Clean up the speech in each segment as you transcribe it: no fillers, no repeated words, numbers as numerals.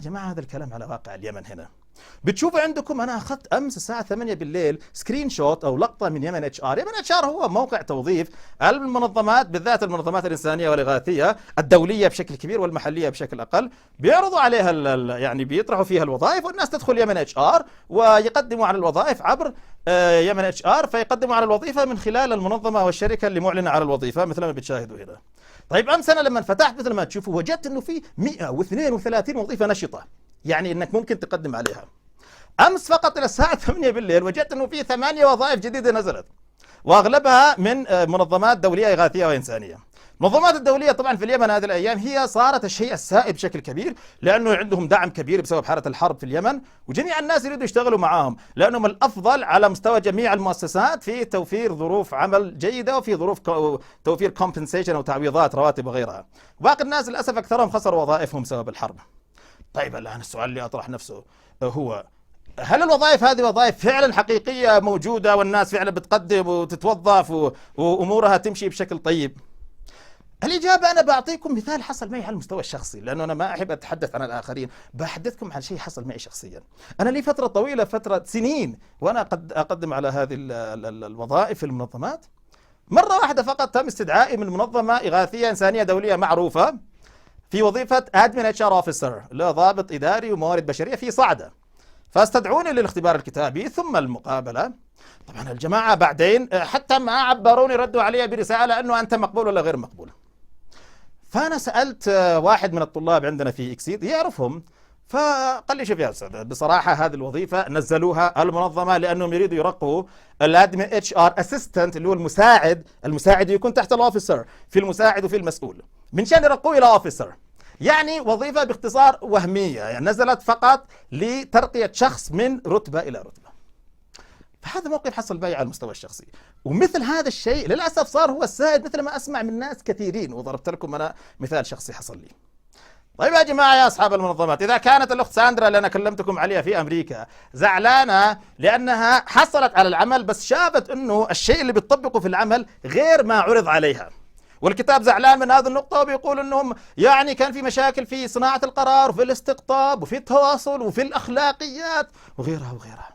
جماعة هذا الكلام على واقع اليمن هنا. بتشوفوا عندكم، أنا أخذت أمس الساعة 8 بالليل سكرين شوت أو لقطة من يمن اتش ار. يمن اتش ار هو موقع توظيف المنظمات، بالذات المنظمات الإنسانية والإغاثية الدولية بشكل كبير والمحلية بشكل أقل، بيعرضوا عليها يعني بيطرحوا فيها الوظائف، والناس تدخل يمن اتش ار ويقدموا على الوظائف عبر يمن اتش ار، فيقدموا على الوظيفة من خلال المنظمة والشركة اللي معلنة على الوظيفة مثل ما بتشاهدوا هنا. طيب أمس أنا لما فتحت مثل ما تشوفوا وجدت إنه في 132 وظيفة نشطة، يعني إنك ممكن تقدم عليها. أمس فقط إلى الساعة 8 بالليل وجدت أنه في 8 وظائف جديدة نزلت، وأغلبها من منظمات دولية إغاثية وإنسانية. المنظمات الدولية طبعا في اليمن هذه الأيام هي صارت الشيء السائد بشكل كبير، لأنه عندهم دعم كبير بسبب حالة الحرب في اليمن، وجميع الناس يريدوا يشتغلوا معاهم، لأنهم الأفضل على مستوى جميع المؤسسات في توفير ظروف عمل جيدة، وفي ظروف توفير كومبنسيشن أو تعويضات رواتب وغيرها. باقي الناس للأسف أكثرهم خسروا وظائفهم بسبب الحرب. طيب الآن السؤال اللي أطرح نفسه هو: هل الوظائف هذه وظائف فعلا حقيقية موجودة والناس فعلا بتقدم وتتوظف وأمورها تمشي بشكل طيب؟ الإجابة أنا بعطيكم مثال حصل معي على المستوى الشخصي، لأنه أنا ما أحب أتحدث عن الآخرين، بحدثكم عن شيء حصل معي شخصيا. أنا لي فترة طويلة، فترة سنين، وأنا أقدم على هذه الوظائف في المنظمات. مرة واحدة فقط تم استدعائي من منظمة إغاثية إنسانية دولية معروفة في وظيفة Admin HR Officer، اللي هو ضابط إداري وموارد بشرية في صعدة. فاستدعوني للاختبار الكتابي ثم المقابلة. طبعا الجماعة بعدين حتى ما عبروني، ردوا علي برسالة أنه أنت مقبول ولا غير مقبول. فأنا سألت واحد من الطلاب عندنا في إكسيد يعرفهم، فقال لي: شوف يا أستاذ، بصراحة هذه الوظيفة نزلوها المنظمة لأنهم يريدوا يرقوا الادمن اتش ار اسيستنت، اللي هو المساعد يكون تحت الاوفيسر، في المساعد وفي المسؤول، من شان يرقوه إلى اوفيسر. يعني وظيفة باختصار وهمية، يعني نزلت فقط لترقية شخص من رتبة إلى رتبة. فهذا موقف حصل معي على المستوى الشخصي، ومثل هذا الشيء للأسف صار هو السائد مثل ما أسمع من ناس كثيرين، وضربت لكم أنا مثال شخصي حصل لي. طيب يا جماعة يا أصحاب المنظمات، إذا كانت الأخت ساندرا اللي أنا كلمتكم عليها في أمريكا زعلانة لأنها حصلت على العمل بس شافت أنه الشيء اللي بتطبقه في العمل غير ما عرض عليها، والكتاب زعلان من هذه النقطة وبيقول أنهم يعني كان في مشاكل في صناعة القرار وفي الاستقطاب وفي التواصل وفي الأخلاقيات وغيرها وغيرها،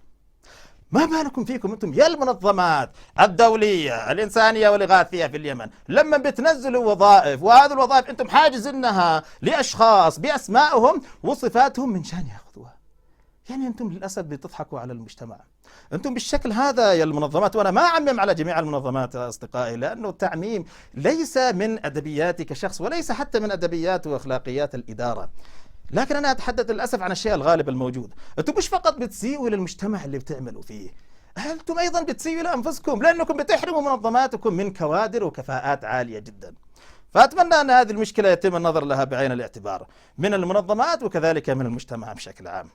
ما بالكم فيكم أنتم يا المنظمات الدولية الإنسانية والإغاثية في اليمن لما بتنزلوا وظائف، وهذه الوظائف أنتم حاجزينها لأشخاص بأسمائهم وصفاتهم من شان يأخذوها. يعني أنتم للأسف بتضحكوا على المجتمع، أنتم بالشكل هذا يا المنظمات. وأنا ما أعمم على جميع المنظمات يا أصدقائي، لأنه التعميم ليس من أدبياتي كشخص، وليس حتى من أدبيات وأخلاقيات الإدارة، لكن أنا أتحدث للأسف عن الشيء الغالب الموجود. أنتم مش فقط بتسيئوا للمجتمع اللي بتعملوا فيه، أنتم أيضا بتسيئوا لأنفسكم، لأنكم بتحرموا منظماتكم من كوادر وكفاءات عالية جدا. فأتمنى أن هذه المشكلة يتم النظر لها بعين الاعتبار من المنظمات وكذلك من المجتمع بشكل عام.